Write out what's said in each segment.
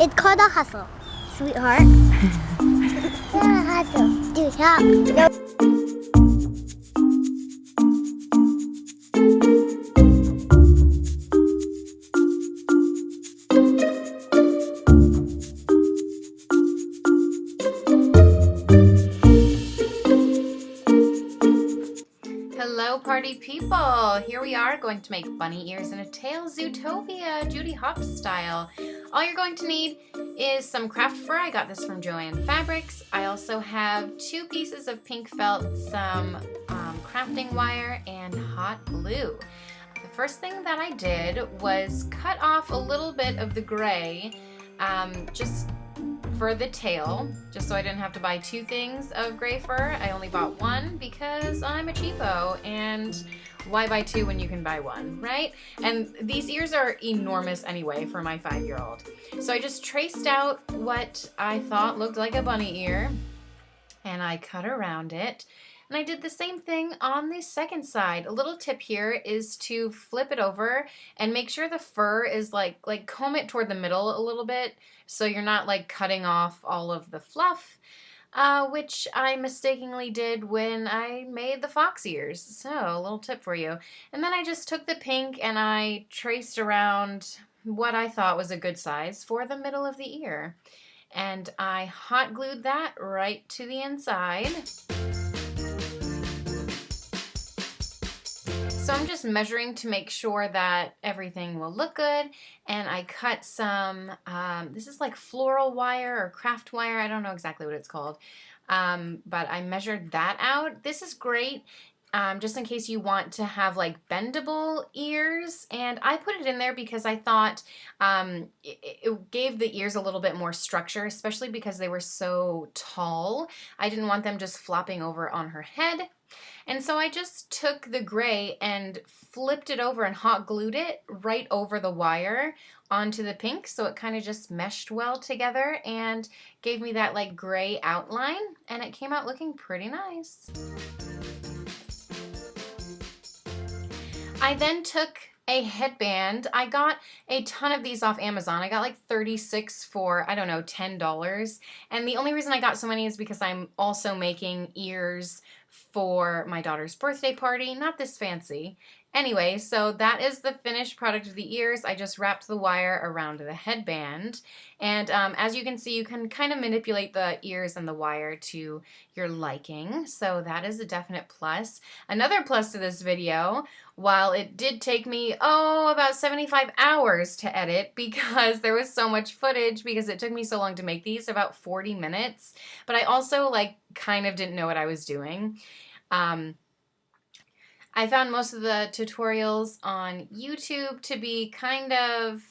It's called a hustle, sweetheart. A hustle. Do top. Hello party people! Here we are going to make bunny ears and a tail Zootopia, Judy Hopps style. All you're going to need is some craft fur. I got this from Joann Fabrics. I also have 2 pieces of pink felt, some crafting wire, and hot glue. The first thing that I did was cut off a little bit of the gray just for the tail, just so I didn't have to buy 2 things of gray fur. I only bought 1 because I'm a cheapo, and why buy 2 when you can buy 1, right? And these ears are enormous anyway for my 5-year-old. So I just traced out what I thought looked like a bunny ear, and I cut around it. And I did the same thing on the second side. A little tip here is to flip it over and make sure the fur is like comb it toward the middle a little bit so you're not like cutting off all of the fluff, which I mistakenly did when I made the fox ears. So a little tip for you. And then I just took the pink and I traced around what I thought was a good size for the middle of the ear. And I hot glued that right to the inside. So I'm just measuring to make sure that everything will look good, and I cut some, this is like floral wire or craft wire, I don't know exactly what it's called, but I measured that out. This is great just in case you want to have like bendable ears, and I put it in there because I thought it gave the ears a little bit more structure, especially because they were so tall. I didn't want them just flopping over on her head. And so I just took the gray and flipped it over and hot glued it right over the wire onto the pink, so it kind of just meshed well together and gave me that like gray outline, and it came out looking pretty nice. I then took a headband. I got a ton of these off Amazon. I got like 36 for, I don't know, $10. And the only reason I got so many is because I'm also making ears for my daughter's birthday party. Not this fancy. Anyway, so that is the finished product of the ears. I just wrapped the wire around the headband. And as you can see, you can kind of manipulate the ears and the wire to your liking. So that is a definite plus. Another plus to this video, while it did take me, about 75 hours to edit because there was so much footage because it took me so long to make these, about 40 minutes. But I also like kind of didn't know what I was doing. I found most of the tutorials on YouTube to be kind of,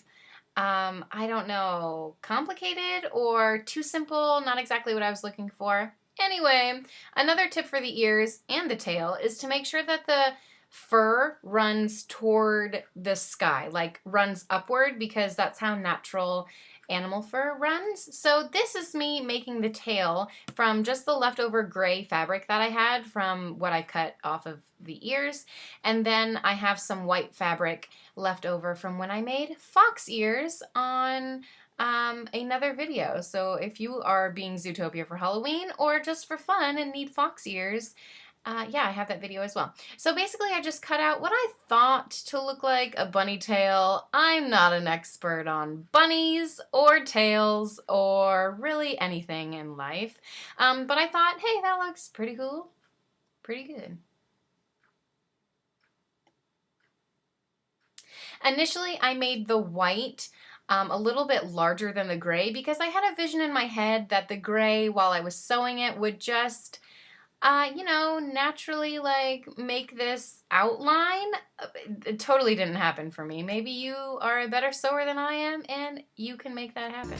I don't know, complicated or too simple, not exactly what I was looking for. Anyway, another tip for the ears and the tail is to make sure that the fur runs toward the sky, like runs upward, because that's how natural animal fur runs. So this is me making the tail from just the leftover gray fabric that I had from what I cut off of the ears, and then I have some white fabric left over from when I made fox ears on another video. So if you are being Zootopia for Halloween or just for fun and need fox ears, yeah, I have that video as well. So basically I just cut out what I thought to look like a bunny tail. I'm not an expert on bunnies or tails or really anything in life, but I thought, hey, that looks pretty cool, pretty good. Initially I made the white a little bit larger than the gray because I had a vision in my head that the gray, while I was sewing it, would just you know, naturally like make this outline. It totally didn't happen for me. Maybe you are a better sewer than I am and you can make that happen.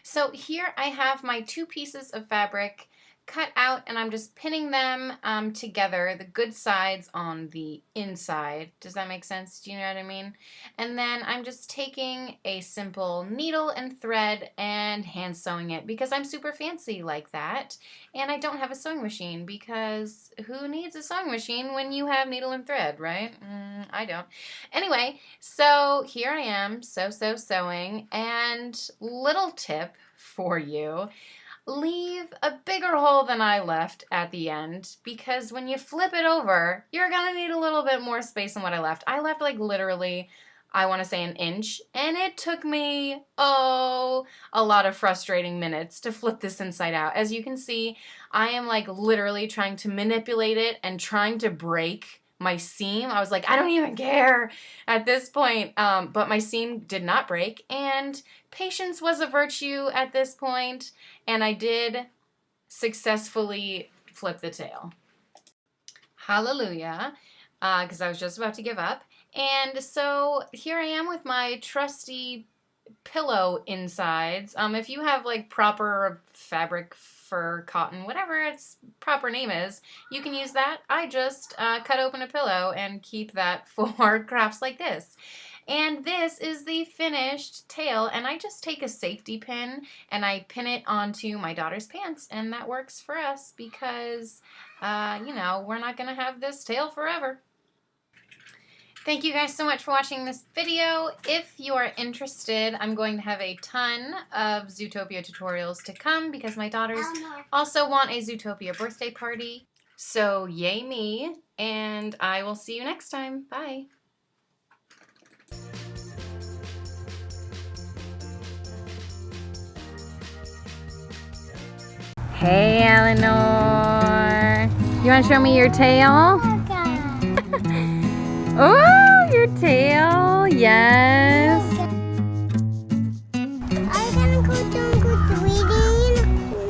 So here I have my 2 pieces of fabric cut out, and I'm just pinning them together, the good sides on the inside. Does that make sense? Do you know what I mean? And then I'm just taking a simple needle and thread and hand sewing it because I'm super fancy like that. And I don't have a sewing machine because who needs a sewing machine when you have needle and thread, right? I don't. Anyway, so here I am, sewing, and little tip for you. Leave a bigger hole than I left at the end because when you flip it over, you're gonna need a little bit more space than what I left. I left like literally, I want to say an inch, and it took me, a lot of frustrating minutes to flip this inside out. As you can see, I am like literally trying to manipulate it and trying to break my seam. I was like, I don't even care at this point, but my seam did not break, and patience was a virtue at this point, and I did successfully flip the tail. Hallelujah, because I was just about to give up. And so here I am with my trusty pillow insides. If you have like proper fabric, fur, cotton, whatever its proper name is, you can use that. I just cut open a pillow and keep that for crafts like this. And this is the finished tail, and I just take a safety pin and I pin it onto my daughter's pants, and that works for us because, you know, we're not gonna have this tail forever. Thank you guys so much for watching this video. If you are interested, I'm going to have a ton of Zootopia tutorials to come because my daughters also want a Zootopia birthday party. So yay me, and I will see you next time. Bye. Hey, Eleanor. You want to show me your tail? Oh, your tail, yes.